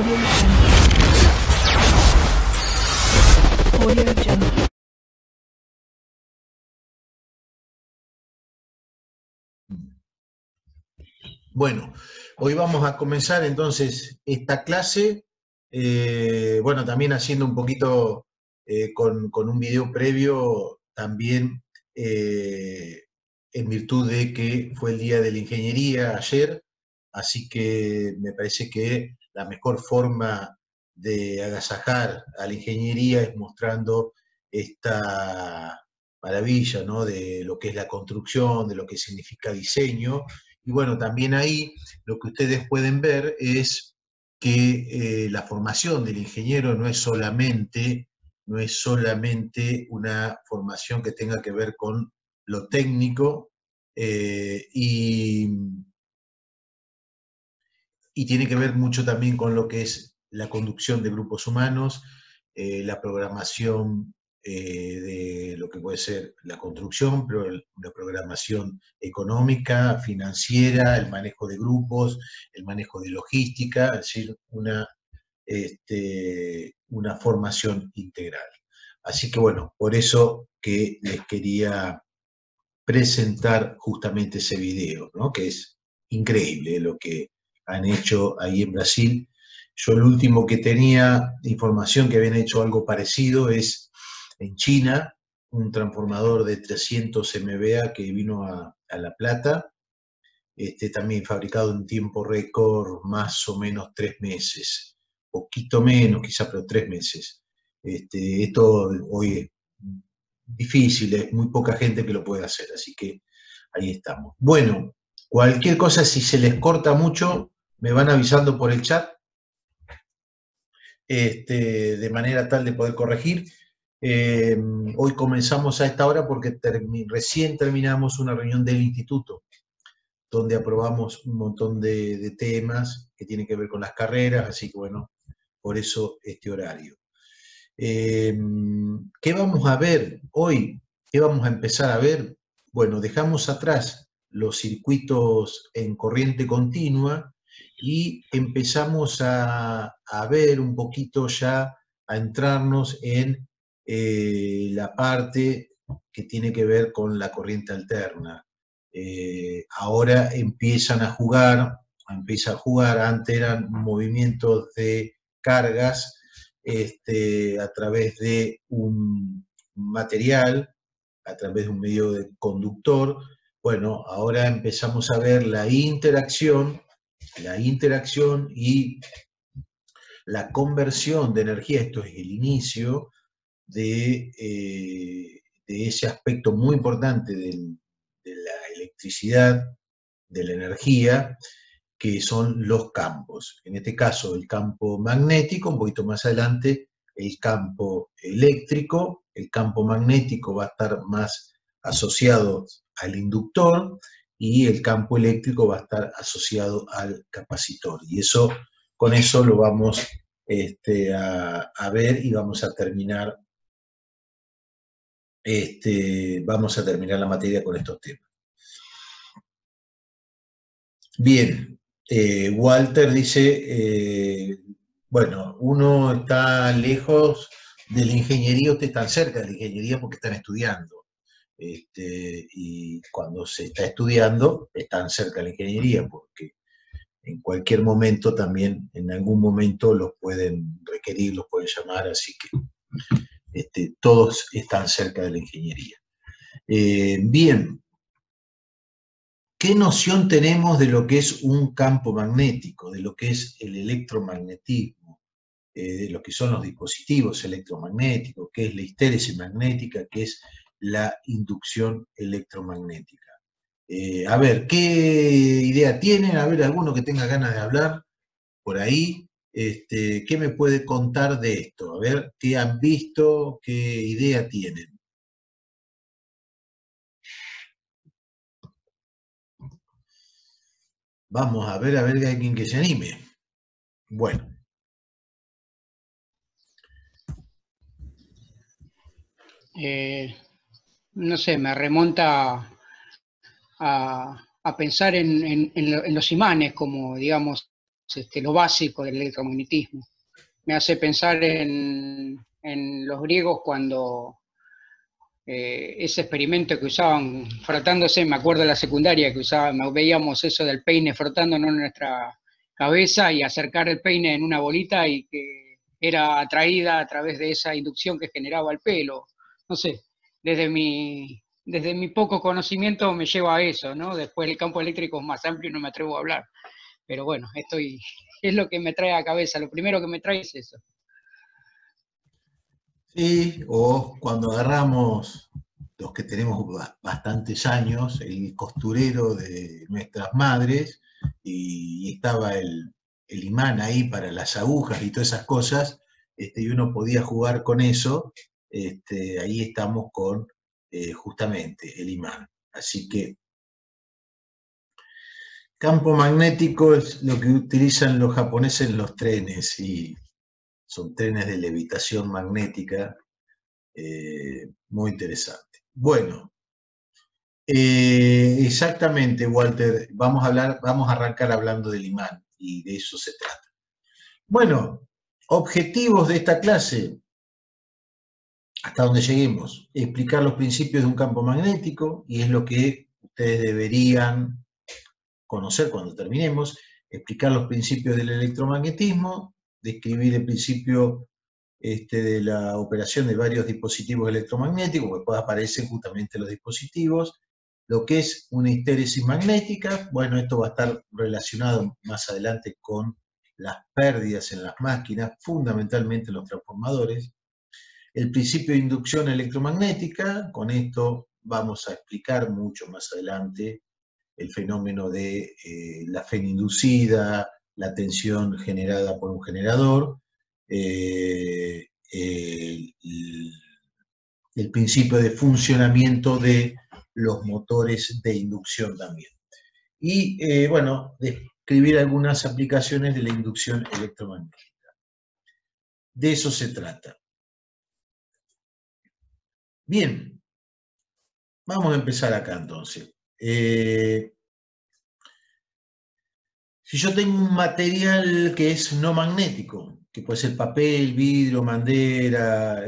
Audio Jungle. Audio Jungle. Bueno, hoy vamos a comenzar entonces esta clase, bueno, también haciendo un poquito con un video previo, también en virtud de que fue el Día de la Ingeniería ayer, así que me parece que la mejor forma de agasajar a la ingeniería es mostrando esta maravilla, ¿no?, de lo que es la construcción, de lo que significa diseño. Y bueno, también ahí lo que ustedes pueden ver es que la formación del ingeniero no es solamente una formación que tenga que ver con lo técnico y tiene que ver mucho también con lo que es la conducción de grupos humanos, la programación de lo que puede ser la construcción, pero la programación económica, financiera, el manejo de grupos, el manejo de logística, es decir, una formación integral. Así que bueno, por eso que les quería presentar justamente ese video, ¿no?, que es increíble lo que han hecho ahí en Brasil. Yo el último que tenía información que habían hecho algo parecido es en China, un transformador de 300 MVA que vino a La Plata, también fabricado en tiempo récord, más o menos 3 meses, poquito menos quizá, pero 3 meses. Esto hoy es difícil, es muy poca gente que lo puede hacer, así que ahí estamos. Bueno, cualquier cosa, si se les corta mucho, me van avisando por el chat, de manera tal de poder corregir. Hoy comenzamos a esta hora porque recién terminamos una reunión del instituto, donde aprobamos un montón de temas que tienen que ver con las carreras, así que bueno, por eso este horario. ¿Qué vamos a ver hoy? ¿Qué vamos a empezar a ver? Bueno, dejamos atrás los circuitos en corriente continua y empezamos a ver un poquito ya, a entrarnos en la parte que tiene que ver con la corriente alterna. Ahora empieza a jugar, antes eran movimientos de cargas a través de un material, a través de un medio de conductor. Bueno, ahora empezamos a ver la interacción y la conversión de energía. Esto es el inicio de ese aspecto muy importante de la electricidad, de la energía, que son los campos. En este caso, el campo magnético, un poquito más adelante, el campo eléctrico. El campo magnético va a estar más asociado al inductor y el campo eléctrico va a estar asociado al capacitor. Y eso, con eso lo vamos a ver y vamos a terminar la materia con estos temas. Bien, Walter dice, bueno, uno está lejos de la ingeniería, usted está cerca de la ingeniería porque están estudiando. Y cuando se está estudiando, están cerca de la ingeniería, porque en cualquier momento también, en algún momento los pueden requerir, los pueden llamar, así que todos están cerca de la ingeniería. Bien. ¿Qué noción tenemos de lo que es un campo magnético, de lo que es el electromagnetismo, de lo que son los dispositivos electromagnéticos, qué es la histéresis magnética, qué es la inducción electromagnética? A ver, ¿qué idea tienen? A ver, alguno que tenga ganas de hablar por ahí, ¿qué me puede contar de esto? A ver, ¿qué han visto? ¿Qué idea tienen? Vamos a ver hay alguien que se anime. Bueno. No sé, me remonta a pensar en los imanes como, digamos, lo básico del electromagnetismo. Me hace pensar en los griegos cuando ese experimento que usaban frotándose, me acuerdo de la secundaria que veíamos eso del peine frotándonos en nuestra cabeza y acercar el peine en una bolita y que era atraída a través de esa inducción que generaba el pelo. No sé, desde mi poco conocimiento me lleva a eso, ¿no? Después el campo eléctrico es más amplio y no me atrevo a hablar. Pero bueno, es lo que me trae a la cabeza, lo primero que me trae es eso. Sí, o cuando agarramos, los que tenemos bastantes años, el costurero de nuestras madres, y estaba el imán ahí para las agujas y todas esas cosas, y uno podía jugar con eso, ahí estamos con justamente el imán. Así que campo magnético es lo que utilizan los japoneses en los trenes, y son trenes de levitación magnética, muy interesante. Bueno, exactamente, Walter, vamos a arrancar hablando del imán, y de eso se trata. Bueno, objetivos de esta clase, hasta donde lleguemos: explicar los principios de un campo magnético, y es lo que ustedes deberían conocer cuando terminemos. Explicar los principios del electromagnetismo, describir el principio de la operación de varios dispositivos electromagnéticos, porque después aparecen justamente los dispositivos, lo que es una histéresis magnética. Bueno, esto va a estar relacionado más adelante con las pérdidas en las máquinas, fundamentalmente en los transformadores. El principio de inducción electromagnética, con esto vamos a explicar mucho más adelante el fenómeno de la FEN inducida, la tensión generada por un generador, el principio de funcionamiento de los motores de inducción también. Y bueno, describir algunas aplicaciones de la inducción electromagnética. De eso se trata. Bien, vamos a empezar acá entonces. Si yo tengo un material que es no magnético, que puede ser papel, vidrio, madera,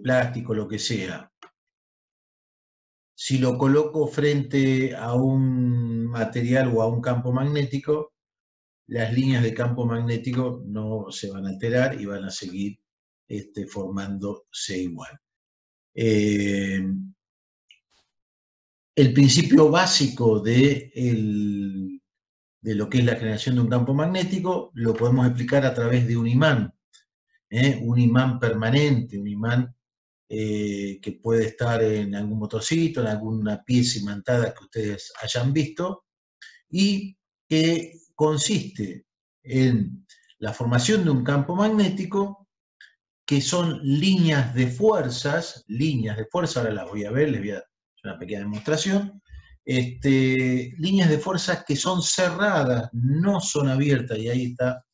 plástico, lo que sea, si lo coloco frente a un material o a un campo magnético, las líneas de campo magnético no se van a alterar y van a seguir formándose igual. El principio básico de lo que es la generación de un campo magnético lo podemos explicar a través de un imán permanente, un imán que puede estar en algún motorcito, en alguna pieza imantada que ustedes hayan visto, y que consiste en la formación de un campo magnético, que son líneas de fuerza, ahora las voy a ver, les voy a hacer una pequeña demostración. Líneas de fuerzas que son cerradas, no son abiertas, y ahí está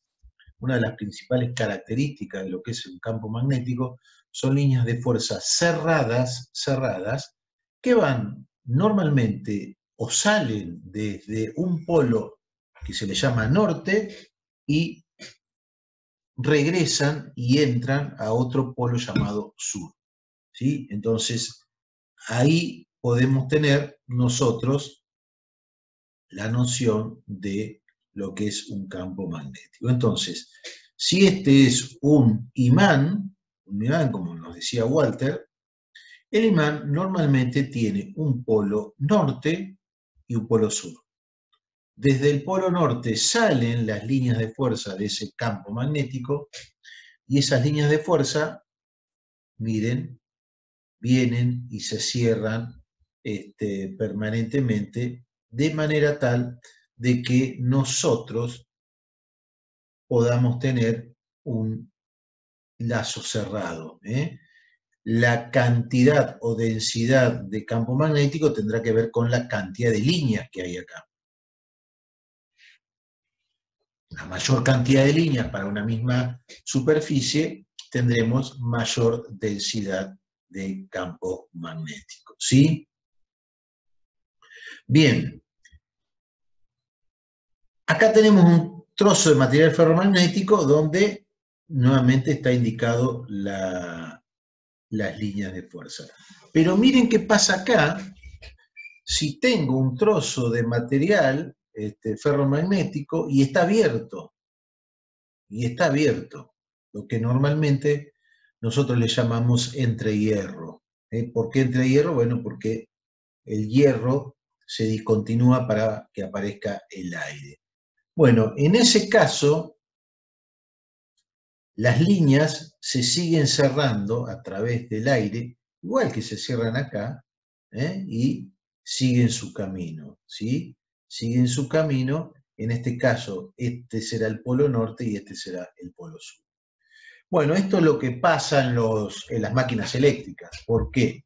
una de las principales características de lo que es un campo magnético. Son líneas de fuerza cerradas, que van normalmente o salen desde un polo que se le llama norte y regresan y entran a otro polo llamado sur, ¿sí? Entonces, ahí podemos tener nosotros la noción de lo que es un campo magnético. Entonces, si este es un imán, como nos decía Walter, el imán normalmente tiene un polo norte y un polo sur. Desde el polo norte salen las líneas de fuerza de ese campo magnético, y esas líneas de fuerza, miren, vienen y se cierran permanentemente, de manera tal de que nosotros podamos tener un lazo cerrado. La cantidad o densidad de campo magnético tendrá que ver con la cantidad de líneas que hay acá. A mayor cantidad de líneas para una misma superficie, tendremos mayor densidad de campo magnético, ¿sí? Bien. Acá tenemos un trozo de material ferromagnético donde nuevamente está indicado las líneas de fuerza. Pero miren qué pasa acá. Si tengo un trozo de material ferromagnético y está abierto, lo que normalmente nosotros le llamamos entrehierro. ¿Por qué entrehierro? Bueno, porque el hierro se discontinúa para que aparezca el aire. Bueno, en ese caso, las líneas se siguen cerrando a través del aire, igual que se cierran acá, y siguen su camino, ¿sí? Siguen su camino, en este caso, este será el polo norte y este será el polo sur. Bueno, esto es lo que pasa en las máquinas eléctricas. ¿Por qué?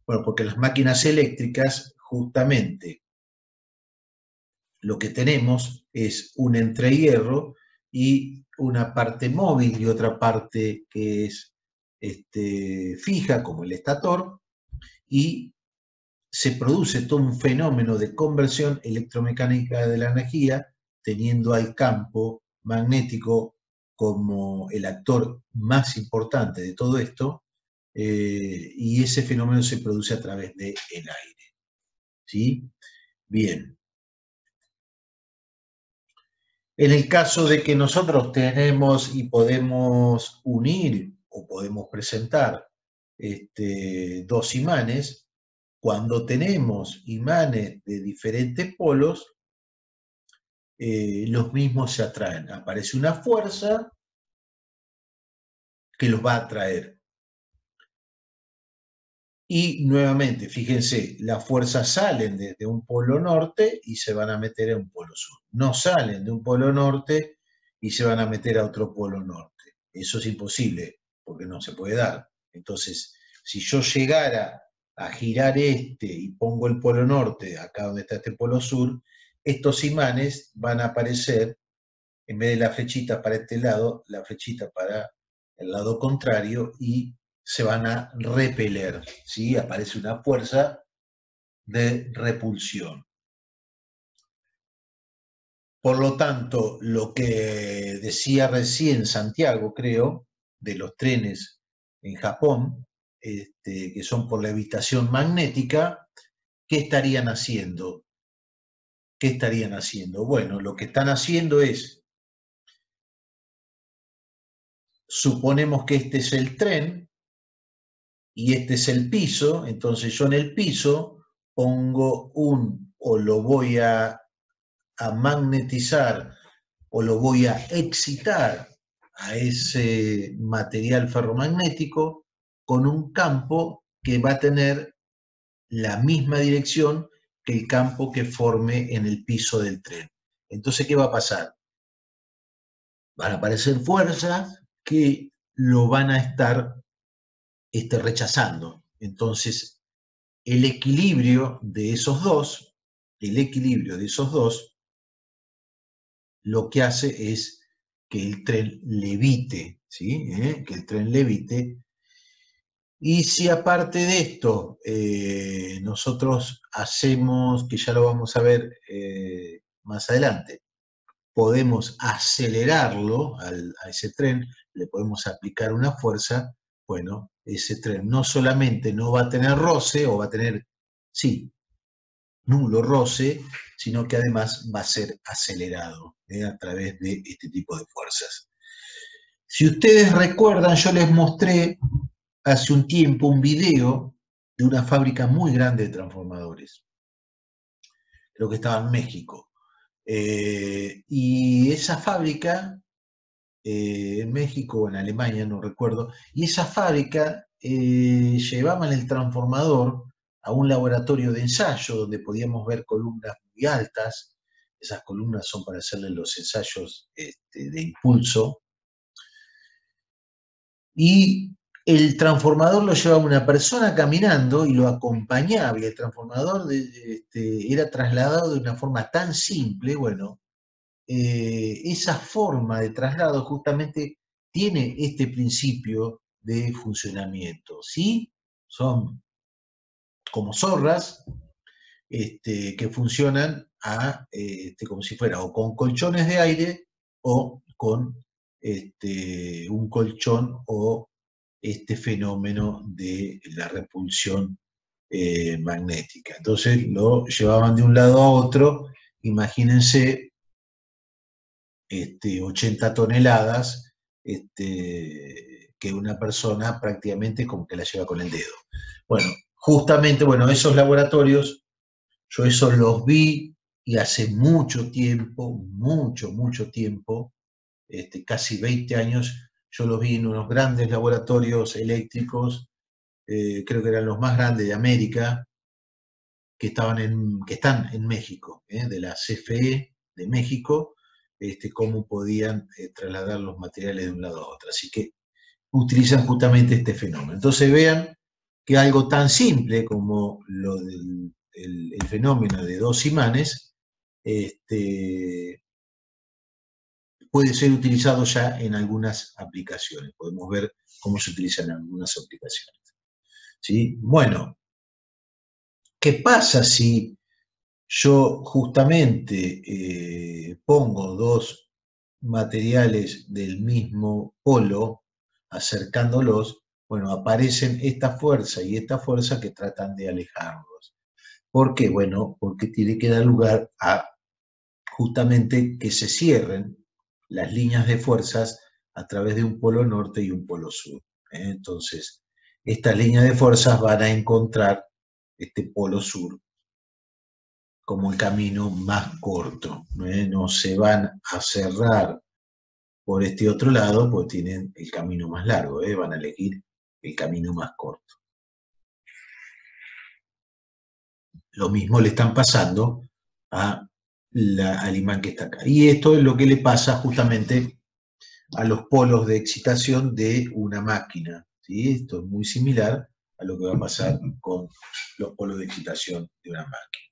Bueno, porque las máquinas eléctricas, justamente, lo que tenemos es un entrehierro y una parte móvil y otra parte que es fija, como el estator, y se produce todo un fenómeno de conversión electromecánica de la energía, teniendo al campo magnético como el actor más importante de todo esto, y ese fenómeno se produce a través del aire. ¿Sí? Bien. En el caso de que nosotros tenemos y podemos unir o podemos presentar dos imanes, cuando tenemos imanes de diferentes polos, los mismos se atraen. Aparece una fuerza que los va a atraer. Y nuevamente, fíjense, las fuerzas salen desde un polo norte y se van a meter en un polo sur. No salen de un polo norte y se van a meter a otro polo norte. Eso es imposible, porque no se puede dar. Entonces, si yo llegara a girar y pongo el polo norte acá donde está este polo sur, estos imanes van a aparecer, en vez de la flechita para este lado, la flechita para el lado contrario, y se van a repeler, ¿sí? Aparece una fuerza de repulsión. Por lo tanto, lo que decía recién Santiago, creo, de los trenes en Japón, que son por levitación magnética, ¿qué estarían haciendo? ¿Qué estarían haciendo? Bueno, lo que están haciendo es, suponemos que este es el tren, y este es el piso, entonces yo en el piso pongo o lo voy a magnetizar, o lo voy a excitar a ese material ferromagnético con un campo que va a tener la misma dirección que el campo que forme en el piso del tren. Entonces, ¿qué va a pasar? Van a aparecer fuerzas que lo van a estar rechazando. Entonces, el equilibrio de esos dos, lo que hace es que el tren levite, ¿sí? Que el tren levite. Y si aparte de esto nosotros hacemos, que ya lo vamos a ver más adelante, podemos acelerarlo a ese tren, le podemos aplicar una fuerza, bueno, ese tren no solamente no va a tener roce, o va a tener, sí, nulo roce, sino que además va a ser acelerado a través de este tipo de fuerzas. Si ustedes recuerdan, yo les mostré hace un tiempo un video de una fábrica muy grande de transformadores. Creo que estaba en México. Y esa fábrica, en México o en Alemania, no recuerdo, y esa fábrica llevaban el transformador a un laboratorio de ensayo donde podíamos ver columnas muy altas. Esas columnas son para hacerle los ensayos de impulso. Y el transformador lo llevaba una persona caminando y lo acompañaba, y el transformador era trasladado de una forma tan simple. Bueno, esa forma de traslado justamente tiene este principio de funcionamiento, ¿sí? Son como zorras que funcionan como si fuera o con colchones de aire o con un colchón o este fenómeno de la repulsión magnética. Entonces lo llevaban de un lado a otro, imagínense 80 toneladas que una persona prácticamente como que la lleva con el dedo. Bueno, justamente, bueno, esos laboratorios, yo esos los vi y hace mucho tiempo, mucho tiempo, casi 20 años, yo los vi en unos grandes laboratorios eléctricos, creo que eran los más grandes de América, que están en México, de la CFE de México, cómo podían trasladar los materiales de un lado a otro. Así que utilizan justamente este fenómeno. Entonces vean que algo tan simple como lo del el fenómeno de dos imanes puede ser utilizado ya en algunas aplicaciones. Podemos ver cómo se utiliza en algunas aplicaciones. ¿Sí? Bueno, ¿qué pasa si yo justamente pongo dos materiales del mismo polo, acercándolos? Bueno, aparecen esta fuerza y esta fuerza que tratan de alejarlos. ¿Por qué? Bueno, porque tiene que dar lugar a justamente que se cierren las líneas de fuerzas a través de un polo norte y un polo sur. Entonces, estas líneas de fuerzas van a encontrar este polo sur como el camino más corto. No se van a cerrar por este otro lado, pues tienen el camino más largo, van a elegir el camino más corto. Lo mismo le están pasando al imán que está acá. Y esto es lo que le pasa justamente a los polos de excitación de una máquina. ¿Sí? Esto es muy similar a lo que va a pasar con los polos de excitación de una máquina.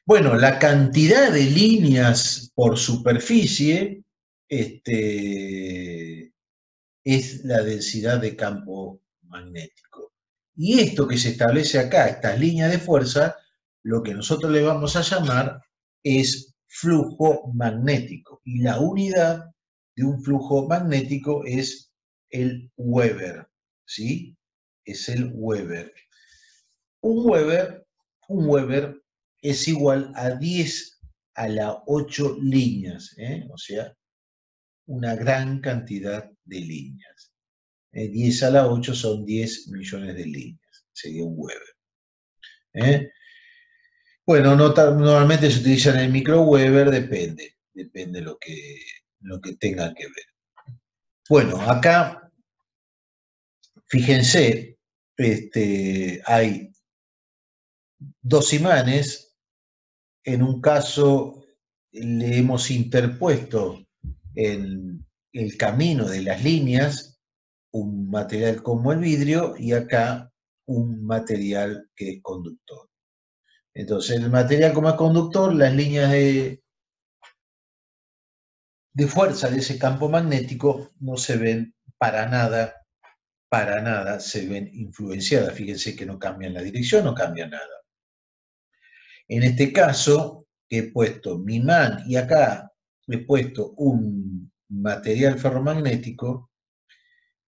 Bueno, la cantidad de líneas por superficie es la densidad de campo magnético. Y esto que se establece acá, estas líneas de fuerza, lo que nosotros le vamos a llamar es flujo magnético. Y la unidad de un flujo magnético es el Weber, ¿sí? Es el Weber. Un Weber es igual a 10 a la 8 líneas, o sea, una gran cantidad de líneas. 10 a la 8 son 10 millones de líneas, sería un Weber. Bueno, normalmente se utiliza en el micro Weber, depende lo que tengan que ver. Bueno, acá, fíjense, hay dos imanes. En un caso le hemos interpuesto en el camino de las líneas un material como el vidrio y acá un material que es conductor. Entonces, el material como es conductor, las líneas de fuerza de ese campo magnético no se ven para nada se ven influenciadas. Fíjense que no cambian la dirección, no cambia nada. En este caso, he puesto mi imán y acá he puesto un material ferromagnético,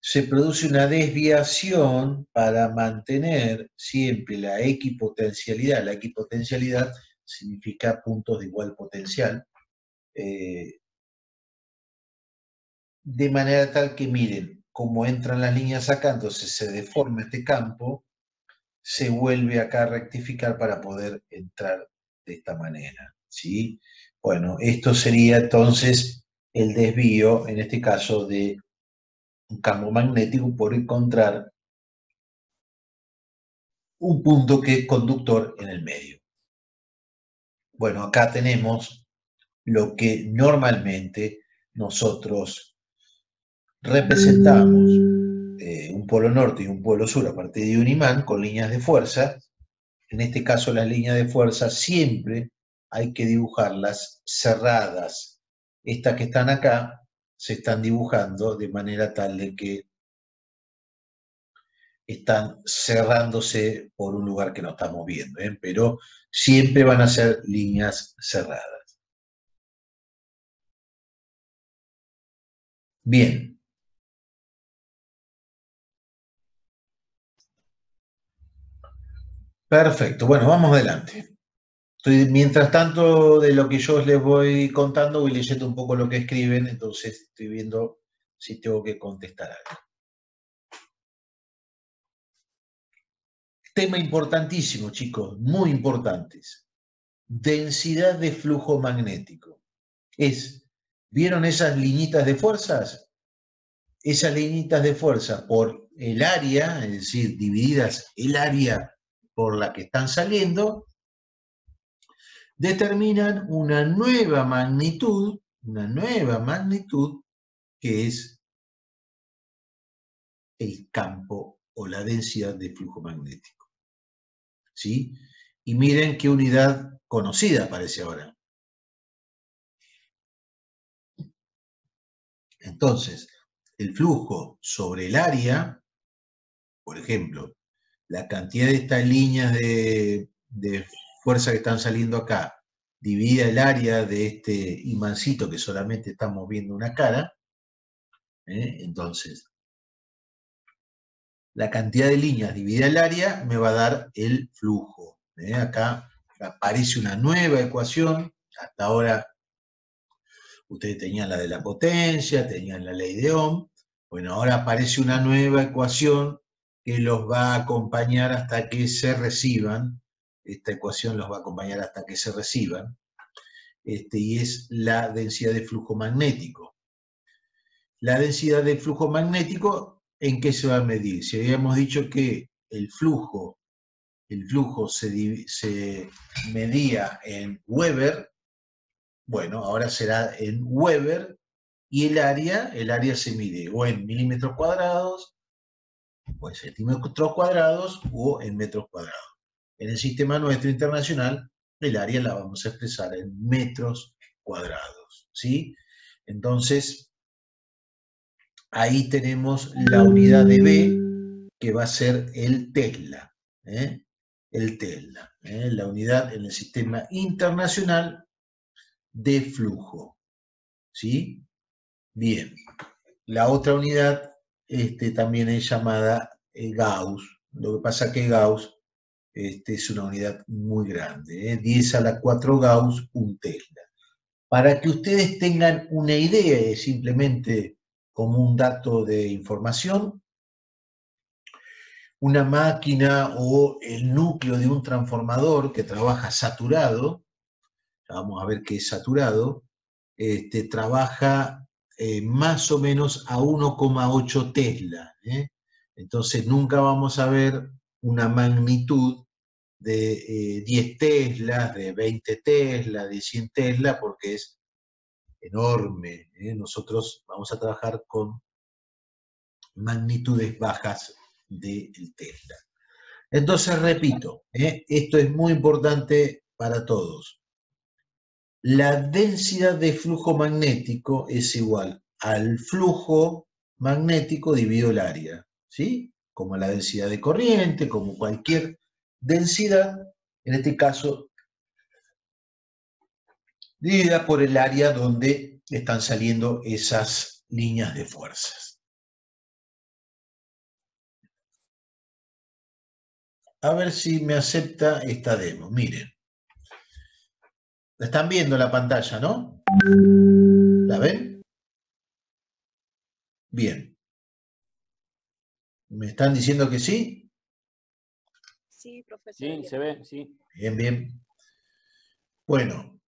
se produce una desviación para mantener siempre la equipotencialidad. La equipotencialidad significa puntos de igual potencial, de manera tal que miren cómo entran las líneas acá, entonces se deforma este campo, se vuelve acá a rectificar para poder entrar de esta manera, ¿sí? Bueno, esto sería entonces el desvío, en este caso, de un campo magnético por encontrar un punto que es conductor en el medio. Bueno, acá tenemos lo que normalmente nosotros representamos, un polo norte y un polo sur a partir de un imán con líneas de fuerza. En este caso, las líneas de fuerza siempre hay que dibujarlas cerradas. Estas que están acá se están dibujando de manera tal de que están cerrándose por un lugar que no estamos viendo, pero siempre van a ser líneas cerradas. Bien. Perfecto. Bueno, vamos adelante. Mientras tanto, de lo que yo les voy contando, voy leyendo un poco lo que escriben, entonces estoy viendo si tengo que contestar algo. Tema importantísimo, chicos, muy importantes. Densidad de flujo magnético. ¿Vieron esas liñitas de fuerzas? Esas liñitas de fuerza por el área, es decir, divididas el área por la que están saliendo, determinan una nueva magnitud que es el campo o la densidad de flujo magnético. ¿Sí? Y miren qué unidad conocida aparece ahora. Entonces, el flujo sobre el área, por ejemplo, la cantidad de estas líneas de fuerza que están saliendo acá, dividida el área de este imancito que solamente estamos viendo una cara, entonces, la cantidad de líneas dividida el área me va a dar el flujo. Acá aparece una nueva ecuación, hasta ahora ustedes tenían la de la potencia, tenían la ley de Ohm, bueno, ahora aparece una nueva ecuación que los va a acompañar hasta que se reciban, esta ecuación los va a acompañar hasta que se reciban, y es la densidad de flujo magnético. La densidad de flujo magnético, ¿en qué se va a medir? Si habíamos dicho que el flujo se medía en Weber, bueno, ahora será en Weber, y el área se mide o en milímetros cuadrados, o en centímetros cuadrados, o en metros cuadrados. En el sistema nuestro internacional, el área la vamos a expresar en metros cuadrados, ¿sí? Entonces, ahí tenemos la unidad de B, que va a ser el Tesla, el Tesla, la unidad en el sistema internacional de flujo, ¿sí? Bien, la otra unidad también es llamada Gauss. Lo que pasa es que Gauss es una unidad muy grande, 10 a la 4 Gauss, un Tesla. Para que ustedes tengan una idea, simplemente como un dato de información, una máquina o el núcleo de un transformador que trabaja saturado, vamos a ver qué es saturado, trabaja más o menos a 1,8 Tesla. Entonces nunca vamos a ver una magnitud de 10 Teslas, de 20 Teslas, de 100 Tesla, porque es enorme. Nosotros vamos a trabajar con magnitudes bajas del Tesla. Entonces, repito, esto es muy importante para todos. La densidad de flujo magnético es igual al flujo magnético dividido el área, ¿sí? Como la densidad de corriente, como cualquier densidad, en este caso, dividida por el área donde están saliendo esas líneas de fuerzas. A ver si me acepta esta demo. Miren. La están viendo la pantalla, ¿no? ¿La ven? Bien. ¿Me están diciendo que sí? Sí, profesor. Sí, se ve, sí. Bien, bien. Bueno.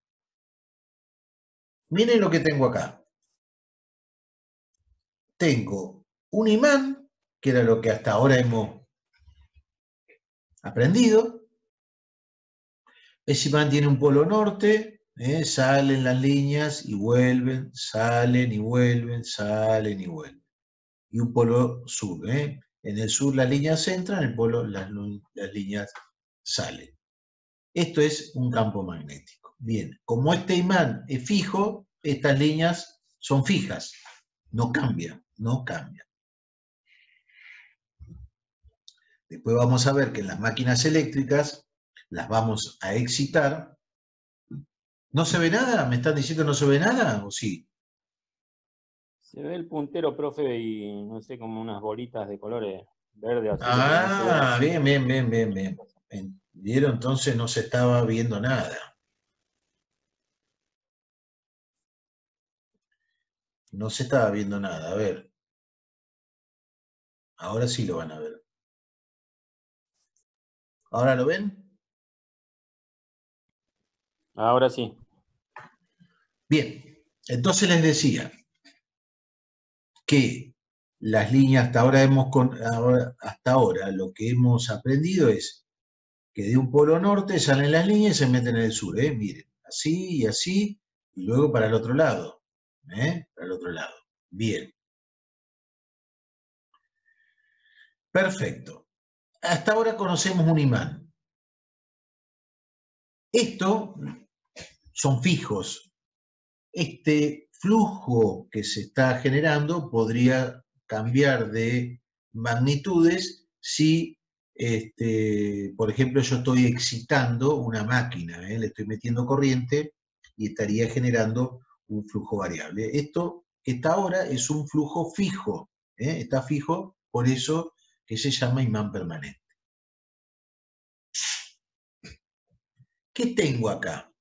Miren lo que tengo acá. Tengo un imán, que era lo que hasta ahora hemos aprendido. Ese imán tiene un polo norte, salen las líneas y vuelven, salen y vuelven, salen y vuelven. Y un polo sur, En el sur las líneas entran, en el polo las líneas salen. Esto es un campo magnético. Bien, como este imán es fijo, estas líneas son fijas, no cambian, no cambian. Después vamos a ver que en las máquinas eléctricas las vamos a excitar. ¿No se ve nada? ¿Me están diciendo que no se ve nada o sí? Se ve el puntero, profe, y no sé, como unas bolitas de colores verde, azul, pero no se ve Ah, bien, bien, bien, bien, bien. ¿Vieron? Entonces no se estaba viendo nada. No se estaba viendo nada. A ver. Ahora sí lo van a ver. ¿Ahora lo ven? Ahora sí. Bien. Entonces les decía que las líneas hasta ahora lo que hemos aprendido es que de un polo norte salen las líneas y se meten en el sur, miren, así y así, y luego para el otro lado, para el otro lado. Bien. Perfecto. Hasta ahora conocemos un imán. Estos son fijos. Este flujo que se está generando podría cambiar de magnitudes si, por ejemplo, yo estoy excitando una máquina, le estoy metiendo corriente y estaría generando un flujo variable. Esto que está ahora es un flujo fijo, está fijo, por eso que se llama imán permanente. ¿Qué tengo acá?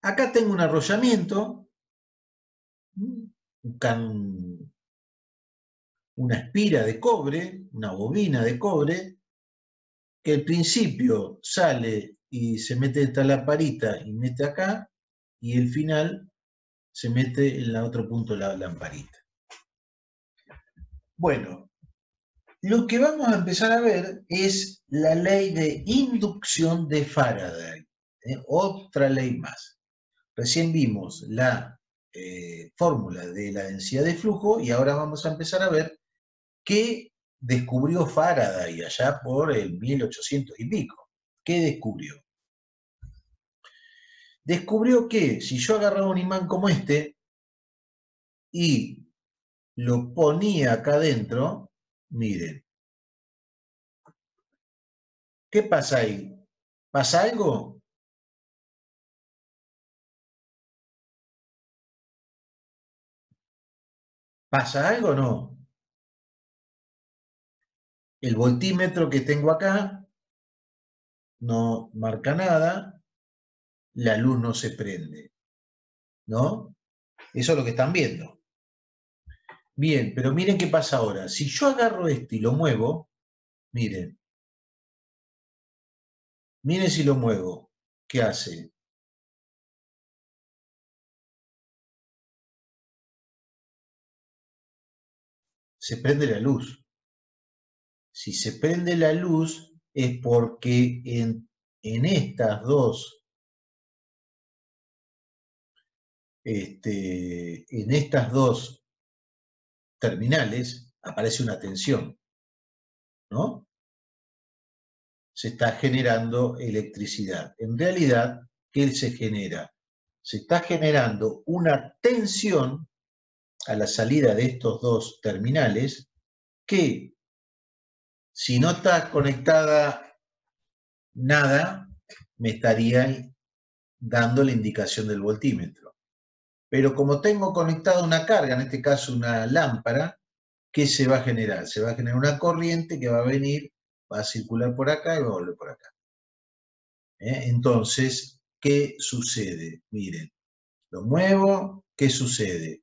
Acá tengo un arrollamiento, una espira de cobre, una bobina de cobre, que al principio sale y se mete esta lamparita y mete acá, y el final se mete en la otro punto de la lamparita. Bueno, lo que vamos a empezar a ver es la ley de inducción de Faraday, otra ley más. Recién vimos la fórmula de la densidad de flujo y ahora vamos a empezar a ver qué descubrió Faraday allá por el 1800 y pico. ¿Qué descubrió? Descubrió que si yo agarraba un imán como este y lo ponía acá adentro, miren, ¿qué pasa ahí? ¿Pasa algo? ¿Pasa algo o no? El voltímetro que tengo acá no marca nada, la luz no se prende, ¿no? Eso es lo que están viendo. Bien, pero miren qué pasa ahora. Si yo agarro este y lo muevo, miren si lo muevo, ¿qué hace? Se prende la luz. Si se prende la luz es porque en estas dos terminales aparece una tensión, ¿no? Se está generando electricidad. En realidad, ¿qué se genera? Se está generando una tensión a la salida de estos dos terminales que, si no está conectada nada, me estaría dando la indicación del voltímetro. Pero como tengo conectada una carga, en este caso una lámpara, ¿qué se va a generar? Se va a generar una corriente que va a venir, va a circular por acá y va a volver por acá. Entonces, ¿qué sucede? Miren, lo muevo, ¿qué sucede?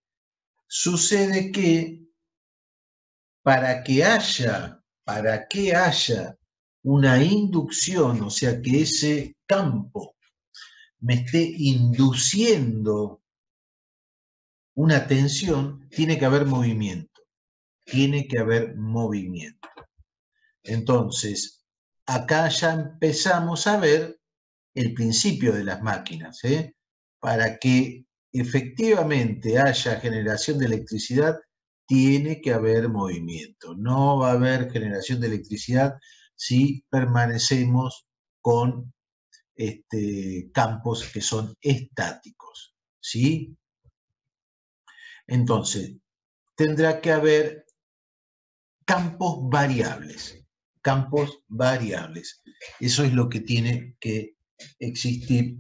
Sucede que para que haya una inducción, o sea, que ese campo me esté induciendo una tensión, tiene que haber movimiento. Tiene que haber movimiento. Entonces, acá ya empezamos a ver el principio de las máquinas. Para que efectivamente haya generación de electricidad, tiene que haber movimiento. No va a haber generación de electricidad si permanecemos con campos que son estáticos, ¿sí? Entonces, tendrá que haber campos variables. Campos variables. Eso es lo que tiene que existir.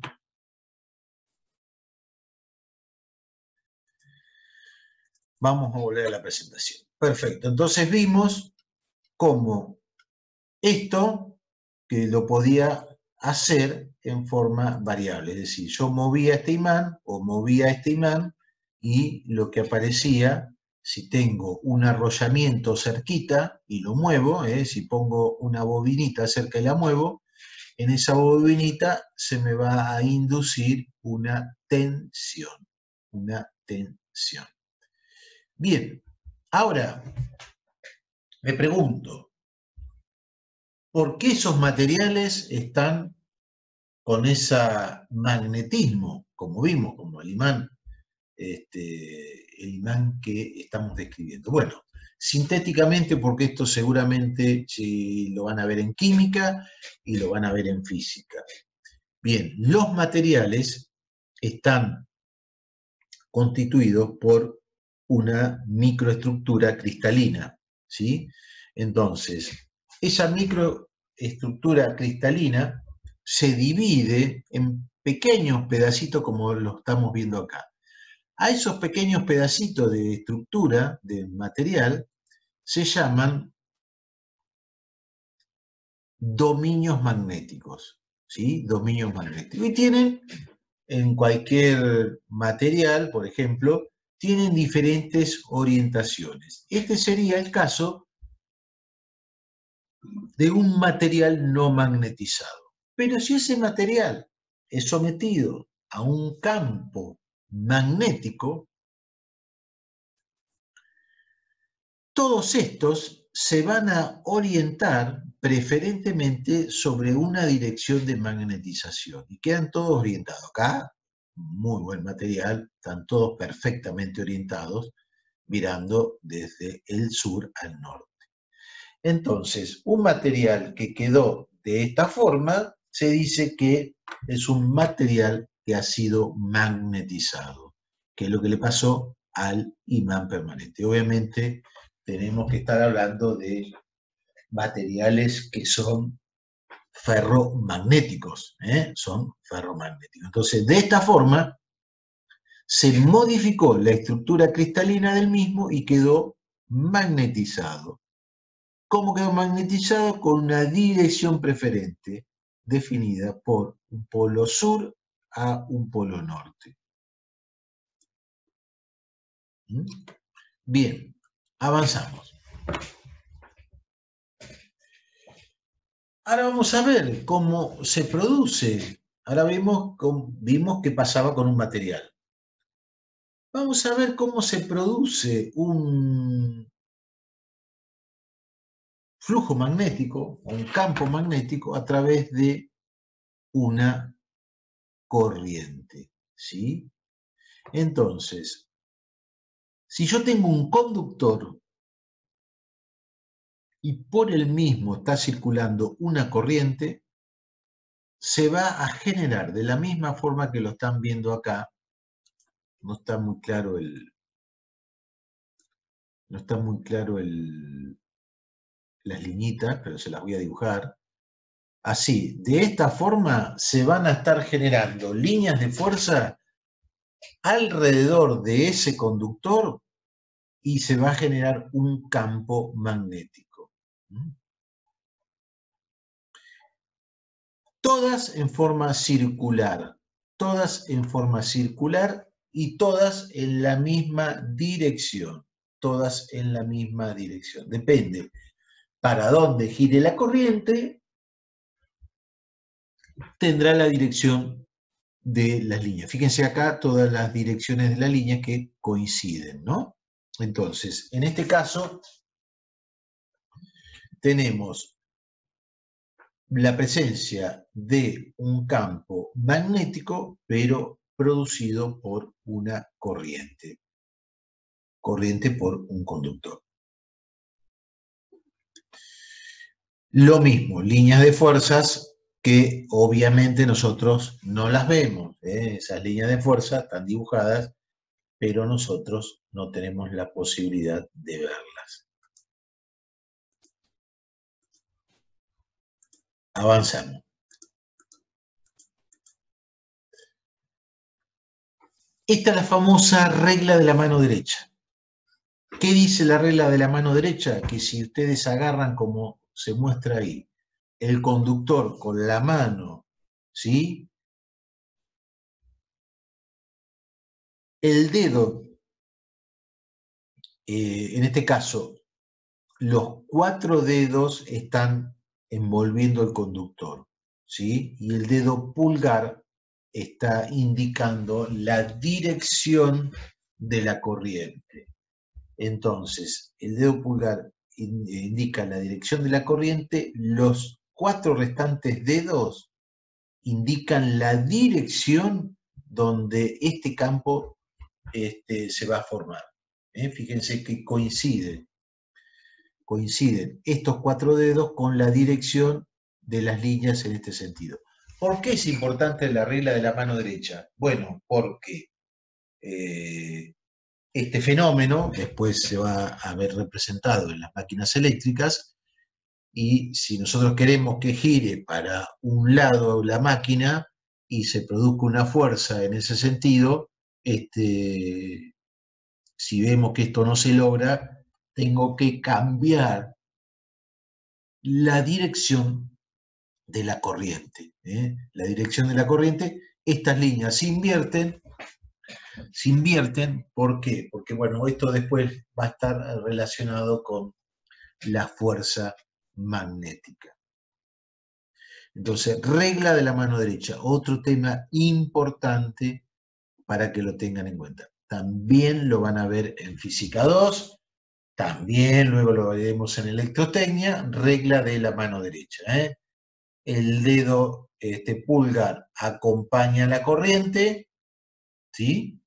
Vamos a volver a la presentación. Perfecto. Entonces vimos cómo esto que lo podía hacer en forma variable. Es decir, yo movía este imán o movía este imán y lo que aparecía, si tengo un arrollamiento cerquita y lo muevo, si pongo una bobinita cerca y la muevo, en esa bobinita se me va a inducir una tensión. Una tensión. Bien, ahora me pregunto, ¿por qué esos materiales están con ese magnetismo, como vimos, como el imán que estamos describiendo? Bueno, sintéticamente, porque esto seguramente lo van a ver en química y lo van a ver en física. Bien, los materiales están constituidos por una microestructura cristalina, ¿sí? Entonces, esa microestructura cristalina se divide en pequeños pedacitos como lo estamos viendo acá. A esos pequeños pedacitos de estructura, de material, se llaman dominios magnéticos, ¿sí? Dominios magnéticos. Y tienen, en cualquier material, por ejemplo, tienen diferentes orientaciones. Este sería el caso de un material no magnetizado. Pero si ese material es sometido a un campo magnético, todos estos se van a orientar preferentemente sobre una dirección de magnetización y quedan todos orientados. Acá, muy buen material, están todos perfectamente orientados, mirando desde el sur al norte. Entonces, un material que quedó de esta forma, se dice que es un material que ha sido magnetizado, que es lo que le pasó al imán permanente. Obviamente, tenemos que estar hablando de materiales que son ferromagnéticos, son ferromagnéticos. Entonces, de esta forma, se modificó la estructura cristalina del mismo y quedó magnetizado. ¿Cómo quedó magnetizado? Con una dirección preferente definida por un polo sur a un polo norte. Bien, avanzamos. Ahora vamos a ver cómo se produce. Ahora vimos qué pasaba con un material. Vamos a ver cómo se produce un flujo magnético o un campo magnético a través de una corriente, ¿sí? Entonces, si yo tengo un conductor y por el mismo está circulando una corriente, se va a generar de la misma forma que lo están viendo acá. No está muy claro las liñitas, pero se las voy a dibujar. Así, de esta forma se van a estar generando líneas de fuerza alrededor de ese conductor y se va a generar un campo magnético. Todas en forma circular y todas en la misma dirección. Todas en la misma dirección. Depende para dónde gire la corriente, tendrá la dirección de las líneas. Fíjense acá todas las direcciones de las líneas que coinciden, ¿no? Entonces, en este caso, tenemos la presencia de un campo magnético, pero producido por una corriente por un conductor. Lo mismo, líneas de fuerzas que obviamente nosotros no las vemos, esas líneas de fuerza están dibujadas, pero nosotros no tenemos la posibilidad de verlas. Avanzamos. Esta es la famosa regla de la mano derecha. ¿Qué dice la regla de la mano derecha? Que si ustedes agarran, como se muestra ahí, el conductor con la mano, ¿sí? El dedo, en este caso, los 4 dedos están envolviendo el conductor, ¿sí? Y el dedo pulgar está indicando la dirección de la corriente. Entonces, el dedo pulgar indica la dirección de la corriente, los 4 restantes dedos indican la dirección donde este campo se va a formar. Fíjense que coinciden estos 4 dedos con la dirección de las líneas en este sentido. ¿Por qué es importante la regla de la mano derecha? Bueno, porque este fenómeno después se va a ver representado en las máquinas eléctricas, y si nosotros queremos que gire para un lado la máquina y se produzca una fuerza en ese sentido, si vemos que esto no se logra, tengo que cambiar la dirección de la corriente. La dirección de la corriente, estas líneas se invierten. ¿Por qué? Porque, bueno, esto después va a estar relacionado con la fuerza magnética. Entonces, regla de la mano derecha, otro tema importante para que lo tengan en cuenta. También lo van a ver en Física 2, también luego lo veremos en Electrotecnia, regla de la mano derecha. El dedo pulgar acompaña la corriente, ¿sí?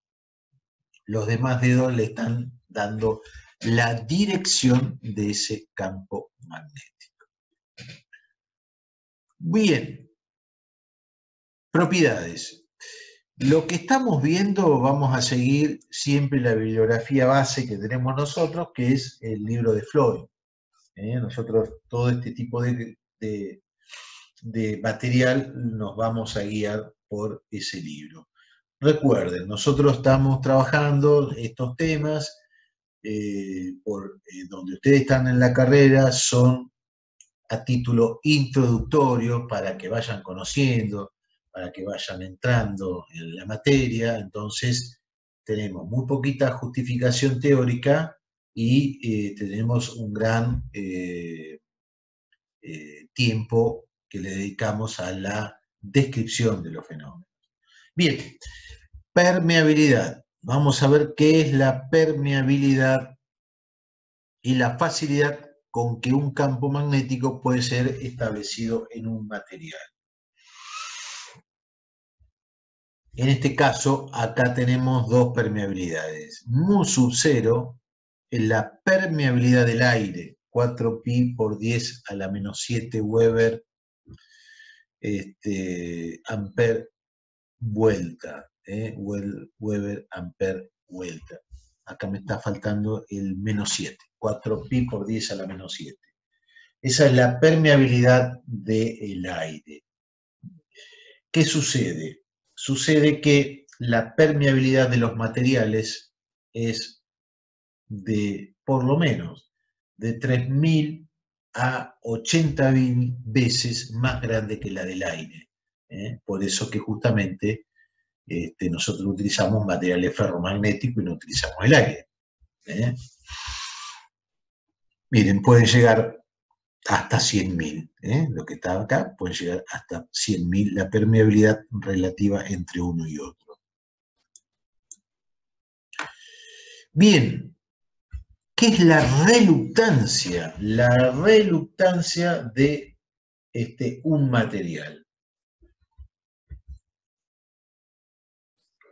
Los demás dedos le están dando la dirección de ese campo magnético. Bien, propiedades. Lo que estamos viendo, vamos a seguir siempre la bibliografía base que tenemos nosotros, que es el libro de Floyd. Nosotros todo este tipo de material nos vamos a guiar por ese libro. Recuerden, nosotros estamos trabajando estos temas, donde ustedes están en la carrera, son a título introductorio para que vayan conociendo, para que vayan entrando en la materia. Entonces tenemos muy poquita justificación teórica y tenemos un gran tiempo que le dedicamos a la descripción de los fenómenos. Bien, permeabilidad. Vamos a ver qué es la permeabilidad y la facilidad con que un campo magnético puede ser establecido en un material. En este caso, acá tenemos dos permeabilidades. Mu sub 0 es la permeabilidad del aire, 4pi por 10 a la menos 7 Weber amper vuelta. Weber amper vuelta. Acá me está faltando el menos 7. 4pi por 10 a la menos 7. Esa es la permeabilidad del aire. ¿Qué sucede? Sucede que la permeabilidad de los materiales es de, por lo menos, de 3.000 a 80.000 veces más grande que la del aire. Por eso que justamente nosotros utilizamos materiales ferromagnéticos y no utilizamos el aire. Miren, pueden llegar hasta 100.000, lo que está acá, puede llegar hasta 100.000 la permeabilidad relativa entre uno y otro. Bien, ¿qué es la reluctancia? La reluctancia de un material.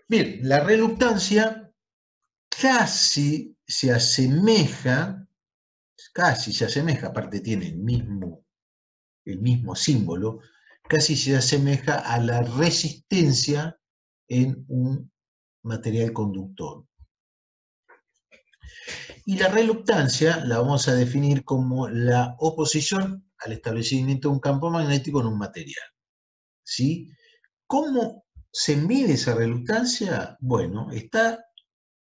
Bien, la reluctancia casi se asemeja, aparte tiene el mismo símbolo, casi se asemeja a la resistencia en un material conductor. Y la reluctancia la vamos a definir como la oposición al establecimiento de un campo magnético en un material. ¿Sí? ¿Cómo se mide esa reluctancia? Bueno, está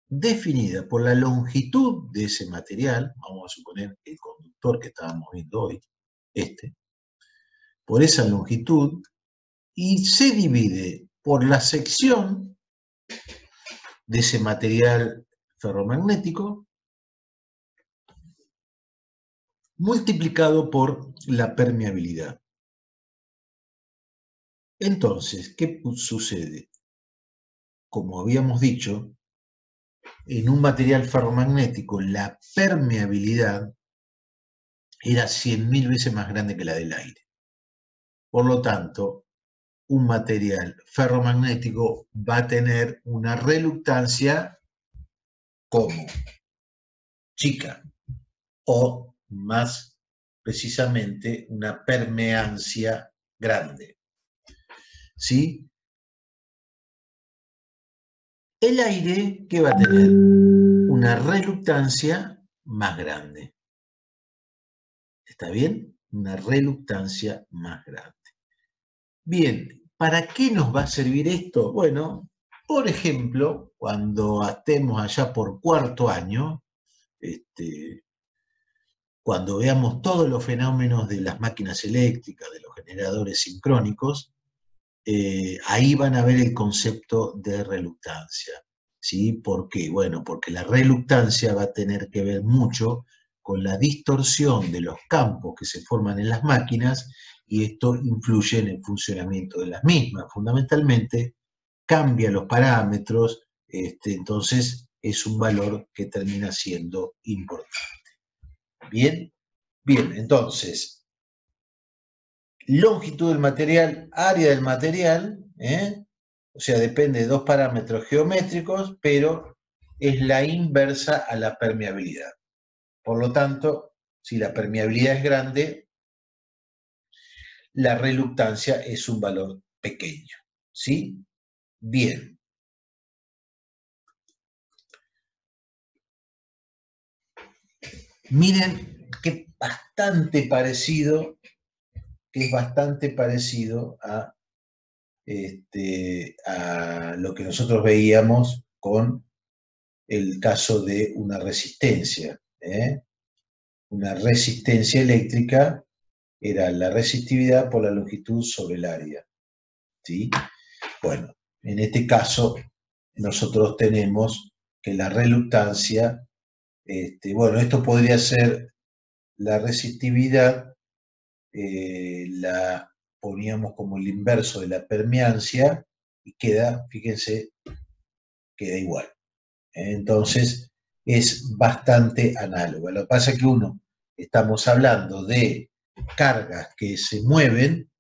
definida por la longitud de ese material, vamos a suponer el conductor que estábamos viendo hoy, por esa longitud, y se divide por la sección de ese material ferromagnético multiplicado por la permeabilidad. Entonces, ¿qué sucede? Como habíamos dicho, en un material ferromagnético la permeabilidad era 100.000 veces más grande que la del aire. Por lo tanto, un material ferromagnético va a tener una reluctancia como chica, o más precisamente una permeancia grande. ¿Sí? El aire, ¿qué va a tener? Una reluctancia más grande. ¿Está bien? Una reluctancia más grande. Bien, ¿para qué nos va a servir esto? Bueno, por ejemplo, cuando estemos allá por cuarto año, cuando veamos todos los fenómenos de las máquinas eléctricas, de los generadores sincrónicos, ahí van a ver el concepto de reluctancia. ¿Sí? ¿Por qué? Bueno, porque la reluctancia va a tener que ver mucho con la distorsión de los campos que se forman en las máquinas, y esto influye en el funcionamiento de las mismas. Fundamentalmente, cambia los parámetros, entonces es un valor que termina siendo importante. ¿Bien? Bien, entonces, longitud del material, área del material, o sea, depende de dos parámetros geométricos, pero es la inversa a la permeabilidad. Por lo tanto, si la permeabilidad es grande, la reluctancia es un valor pequeño. ¿Sí? Bien. Miren que es bastante parecido a lo que nosotros veíamos con el caso de una resistencia. Una resistencia eléctrica era la resistividad por la longitud sobre el área. ¿Sí? Bueno, en este caso nosotros tenemos que la reluctancia, bueno, esto podría ser la resistividad, la poníamos como el inverso de la permeancia y queda, fíjense, queda igual. Entonces es bastante análogo. Lo que pasa es que estamos hablando de cargas que se mueven,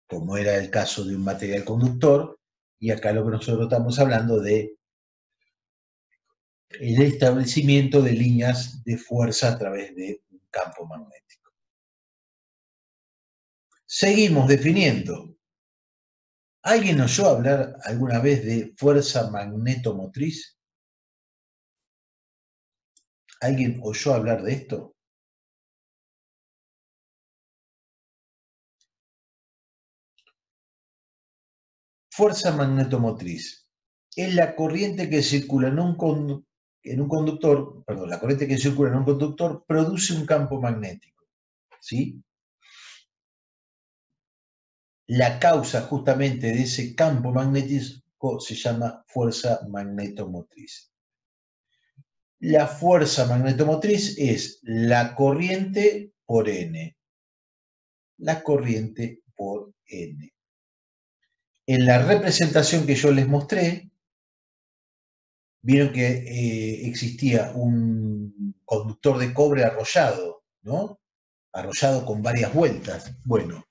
como era el caso de un material conductor, y acá lo que nosotros estamos hablando de el establecimiento de líneas de fuerza a través de un campo magnético. Seguimos definiendo. ¿Alguien oyó hablar alguna vez de fuerza magnetomotriz? ¿Alguien oyó hablar de esto? Fuerza magnetomotriz es la corriente que circula en un conductor, perdón, la corriente que circula en un conductor produce un campo magnético, ¿sí? La causa justamente de ese campo magnético se llama fuerza magnetomotriz. La fuerza magnetomotriz es la corriente por N. La corriente por N. En la representación que yo les mostré, vieron que existía un conductor de cobre arrollado, ¿no? Arrollado con varias vueltas. Bueno,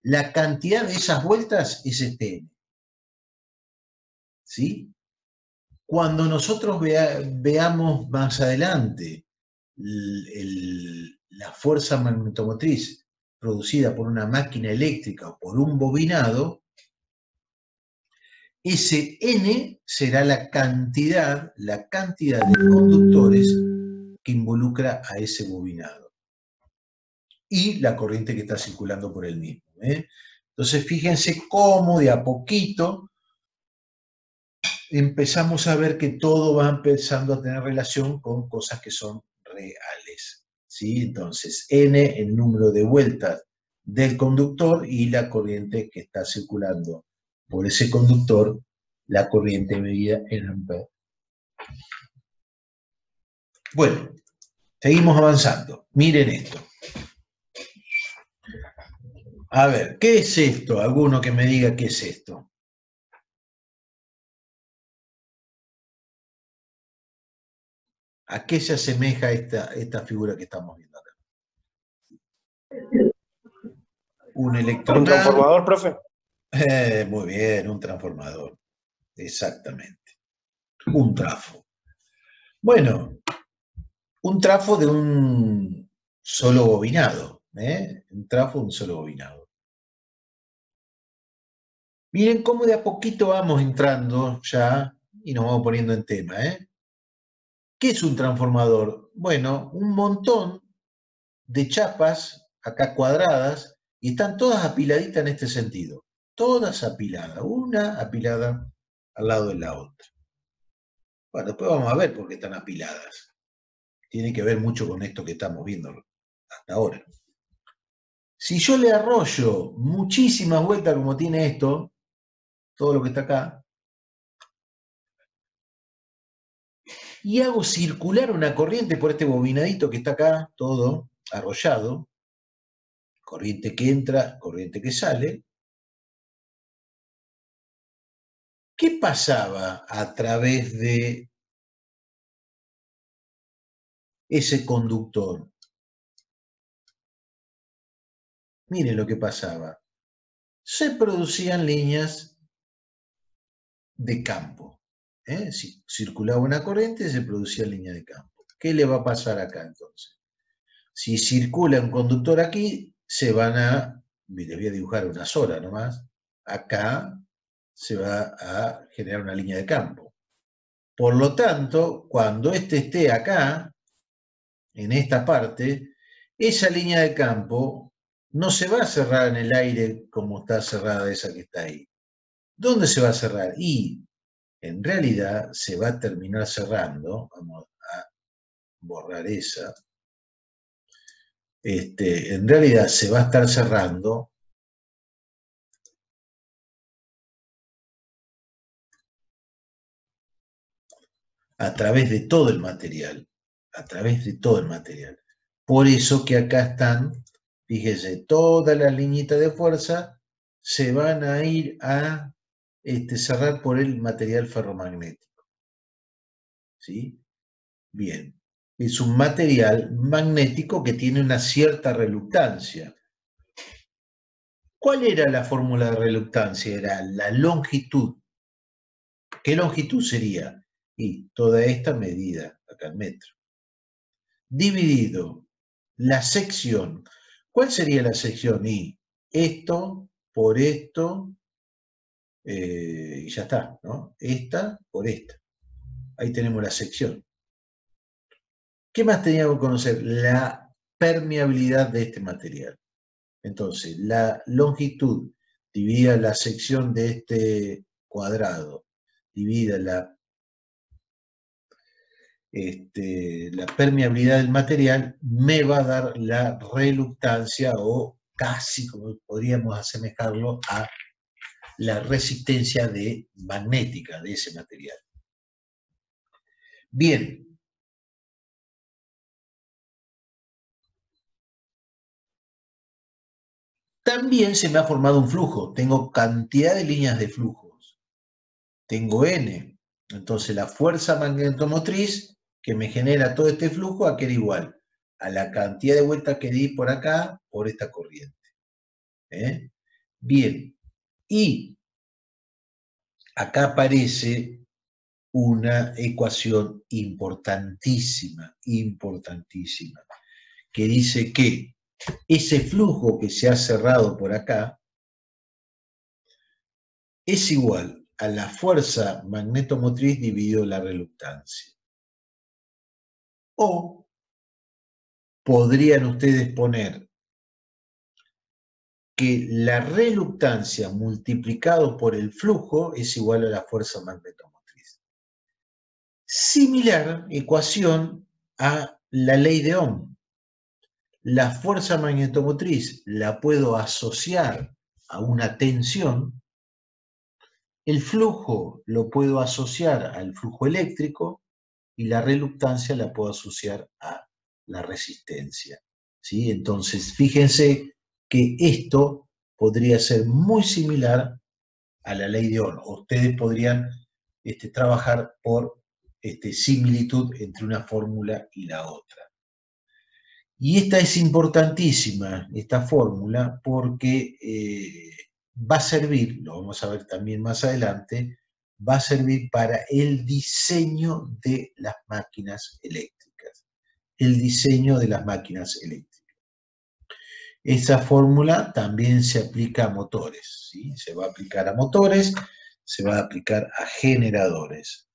la cantidad de esas vueltas es N. ¿Sí? Cuando nosotros veamos más adelante la fuerza magnetomotriz producida por una máquina eléctrica o por un bobinado, ese N será la cantidad de conductores que involucra a ese bobinado y la corriente que está circulando por el mismo. Entonces, fíjense cómo de a poquito empezamos a ver que todo va empezando a tener relación con cosas que son reales, ¿sí? Entonces, N, el número de vueltas del conductor y la corriente que está circulando por ese conductor, la corriente medida en amperes. Bueno, seguimos avanzando. Miren esto. A ver, ¿qué es esto? Alguno que me diga qué es esto. ¿A qué se asemeja esta figura que estamos viendo acá? Un electronado. ¿Un transformador, profe? Muy bien, un transformador. Exactamente. Un trafo. Bueno, un trafo de un solo bobinado. Un trafo de un solo bobinado. Miren cómo de a poquito vamos entrando ya y nos vamos poniendo en tema. ¿Qué es un transformador? Bueno, un montón de chapas, acá cuadradas, y están todas apiladitas en este sentido. Todas apiladas, una apilada al lado de la otra. Bueno, después vamos a ver por qué están apiladas. Tiene que ver mucho con esto que estamos viendo hasta ahora. Si yo le arroyo muchísimas vueltas como tiene esto, todo lo que está acá, y hago circular una corriente por este bobinadito que está acá, todo arrollado, corriente que entra, corriente que sale, ¿qué pasaba a través de ese conductor? Miren lo que pasaba. Se producían líneas de campo. Si circulaba una corriente, se producía línea de campo. ¿Qué le va a pasar acá entonces? Si circula un conductor aquí, se van a, les voy a dibujar unas horas nomás, acá se va a generar una línea de campo. Por lo tanto, cuando este esté acá, en esta parte, esa línea de campo no se va a cerrar en el aire como está cerrada esa que está ahí. ¿Dónde se va a cerrar? Y en realidad se va a terminar cerrando, vamos a borrar esa, en realidad se va a estar cerrando a través de todo el material, a través de todo el material. Por eso que acá están, fíjense, todas las liñitas de fuerza se van a ir a cerrar por el material ferromagnético. ¿Sí? Bien. Es un material magnético que tiene una cierta reluctancia. ¿Cuál era la fórmula de reluctancia? Era la longitud. ¿Qué longitud sería? Y toda esta medida, acá en metro. Dividido la sección. ¿Cuál sería la sección? Y esto por esto, y ya está, ¿no? Esta por esta. Ahí tenemos la sección. ¿Qué más teníamos que conocer? La permeabilidad de este material. Entonces, la longitud dividida la sección de este cuadrado, dividida la permeabilidad del material, me va a dar la reluctancia o casi como podríamos asemejarlo a la resistencia magnética de ese material. Bien. También se me ha formado un flujo. Tengo cantidad de líneas de flujos. Tengo N. Entonces la fuerza magnetomotriz que me genera todo este flujo, ¿a qué era igual? A la cantidad de vueltas que di por acá, por esta corriente. Bien. Y acá aparece una ecuación importantísima, importantísima, que dice que ese flujo que se ha cerrado por acá es igual a la fuerza magnetomotriz dividido la reluctancia. O podrían ustedes poner que la reluctancia multiplicado por el flujo es igual a la fuerza magnetomotriz. Similar ecuación a la ley de Ohm. La fuerza magnetomotriz la puedo asociar a una tensión, el flujo lo puedo asociar al flujo eléctrico y la reluctancia la puedo asociar a la resistencia, ¿sí? Entonces, fíjense que esto podría ser muy similar a la ley de Ohm. Ustedes podrían trabajar por similitud entre una fórmula y la otra. Y esta es importantísima, esta fórmula, porque va a servir, lo vamos a ver también más adelante, va a servir para el diseño de las máquinas eléctricas. El diseño de las máquinas eléctricas. Esa fórmula también se aplica a motores, ¿sí? Se va a aplicar a motores, se va a aplicar a generadores.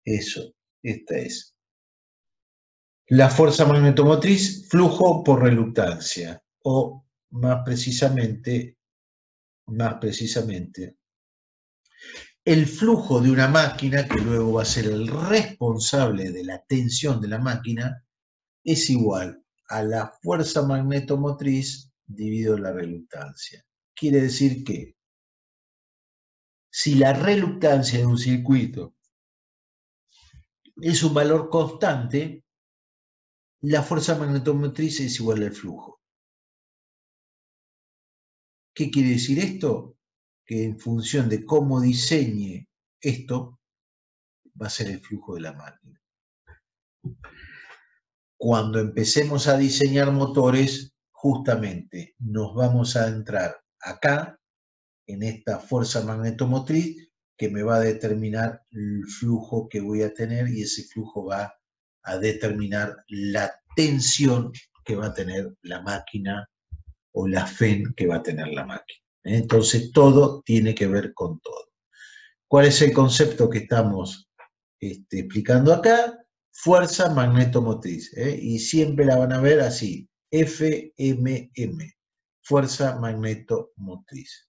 Eso, esta es. La fuerza magnetomotriz, flujo por reluctancia, o más precisamente, el flujo de una máquina, que luego va a ser el responsable de la tensión de la máquina, es igual a la fuerza magnetomotriz dividido la reluctancia. Quiere decir que si la reluctancia de un circuito es un valor constante, la fuerza magnetomotriz es igual al flujo. ¿Qué quiere decir esto? Que en función de cómo diseñe esto, va a ser el flujo de la máquina. Cuando empecemos a diseñar motores, justamente nos vamos a entrar acá, en esta fuerza magnetomotriz, que me va a determinar el flujo que voy a tener, y ese flujo va a determinar la tensión que va a tener la máquina, o la FEN que va a tener la máquina. Entonces, todo tiene que ver con todo. ¿Cuál es el concepto que estamos explicando acá? Fuerza magnetomotriz. Y siempre la van a ver así, FMM, fuerza magnetomotriz.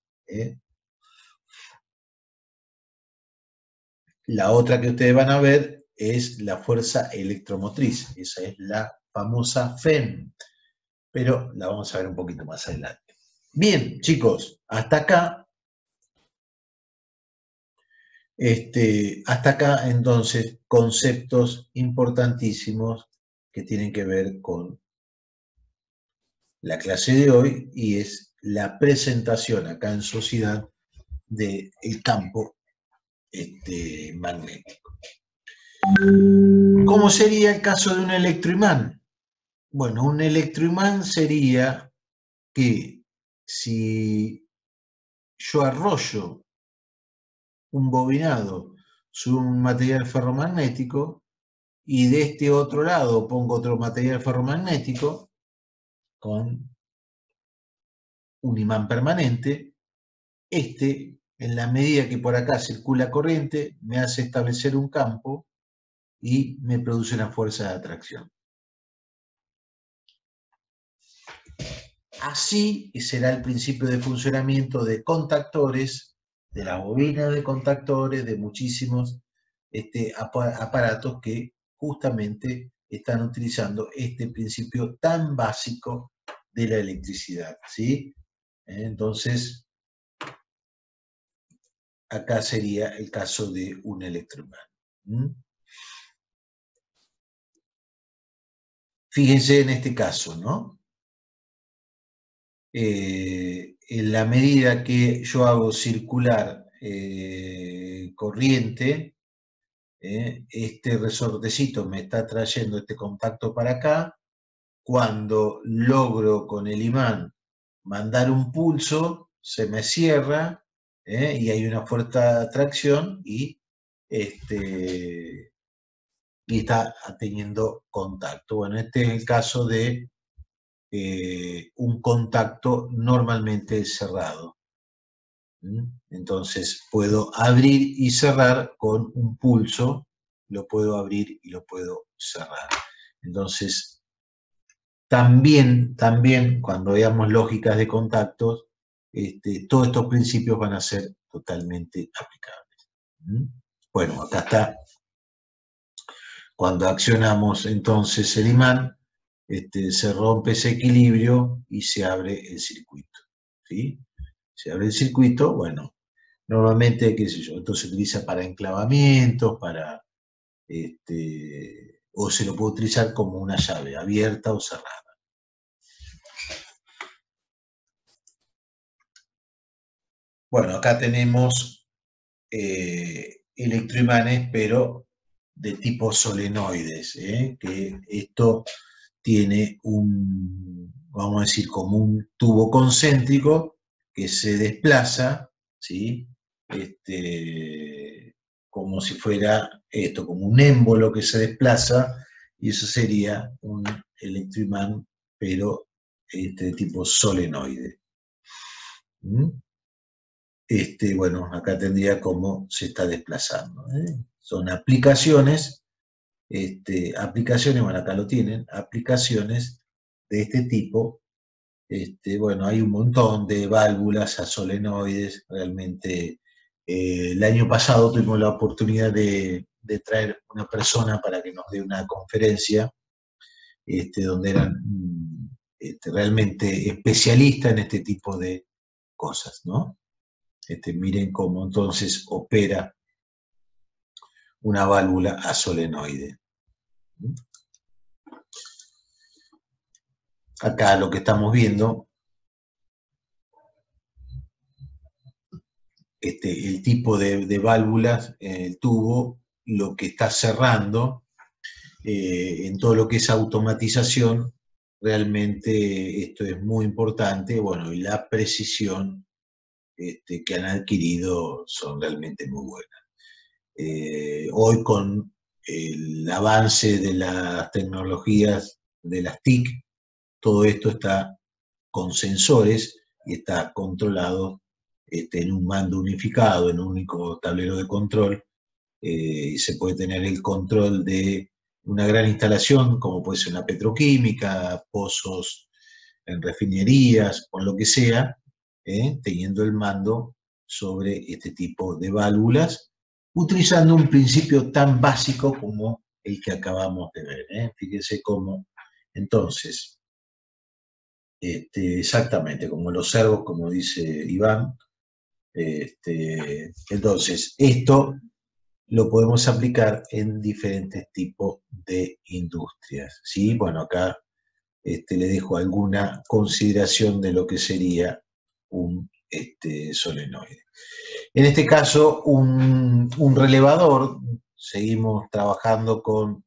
La otra que ustedes van a ver es la fuerza electromotriz. Esa es la famosa FEM, pero la vamos a ver un poquito más adelante. Bien, chicos, hasta acá entonces conceptos importantísimos que tienen que ver con la clase de hoy, y es la presentación acá en sociedad del campo magnético. ¿Cómo sería el caso de un electroimán? Bueno, un electroimán sería que si yo arrollo un bobinado sobre un material ferromagnético y de este otro lado pongo otro material ferromagnético con un imán permanente, en la medida que por acá circula corriente, me hace establecer un campo y me produce una fuerza de atracción. Así será el principio de funcionamiento de contactores, de las bobinas de contactores, de muchísimos aparatos que justamente están utilizando este principio tan básico de la electricidad, ¿sí? Entonces, acá sería el caso de un electroimán. Fíjense en este caso, ¿no? En la medida que yo hago circular corriente, este resortecito me está trayendo este contacto para acá. Cuando logro con el imán mandar un pulso, se me cierra, y hay una fuerte atracción y está teniendo contacto. Bueno, este es el caso de un contacto normalmente cerrado. Entonces puedo abrir y cerrar con un pulso, lo puedo abrir y lo puedo cerrar. Entonces, también cuando veamos lógicas de contactos, todos estos principios van a ser totalmente aplicables. Bueno, acá está Cuando accionamos entonces el imán, se rompe ese equilibrio y se abre el circuito, ¿sí? Se abre el circuito, bueno, normalmente, qué sé yo, esto se utiliza para enclavamientos, o se lo puede utilizar como una llave abierta o cerrada. Bueno, acá tenemos electroimanes, pero de tipo solenoides, que esto tiene vamos a decir, como un tubo concéntrico que se desplaza, ¿sí? Como si fuera esto, como un émbolo que se desplaza, y eso sería un electroimán, pero de tipo solenoide. ¿Mm? Bueno, acá tendría cómo se está desplazando. Son aplicaciones, bueno, acá lo tienen, aplicaciones de este tipo. Bueno, hay un montón de válvulas a solenoides, realmente. El año pasado tuvimos la oportunidad de traer una persona para que nos dé una conferencia, donde eran realmente especialistas en este tipo de cosas, ¿no? Miren cómo entonces opera una válvula a solenoide. Acá lo que estamos viendo, el tipo de válvulas en el tubo, lo que está cerrando, en todo lo que es automatización, realmente esto es muy importante, bueno, y la precisión que han adquirido son realmente muy buenas. Hoy con el avance de las tecnologías de las TIC, todo esto está con sensores y está controlado en un mando unificado, en un único tablero de control, y se puede tener el control de una gran instalación, como puede ser una petroquímica, pozos en refinerías, con lo que sea, teniendo el mando sobre este tipo de válvulas, utilizando un principio tan básico como el que acabamos de ver. Fíjense cómo, entonces, exactamente, como los servos, como dice Iván. Entonces, esto lo podemos aplicar en diferentes tipos de industrias, ¿sí? Bueno, acá le dejo alguna consideración de lo que sería un solenoide. En este caso, un relevador, seguimos trabajando con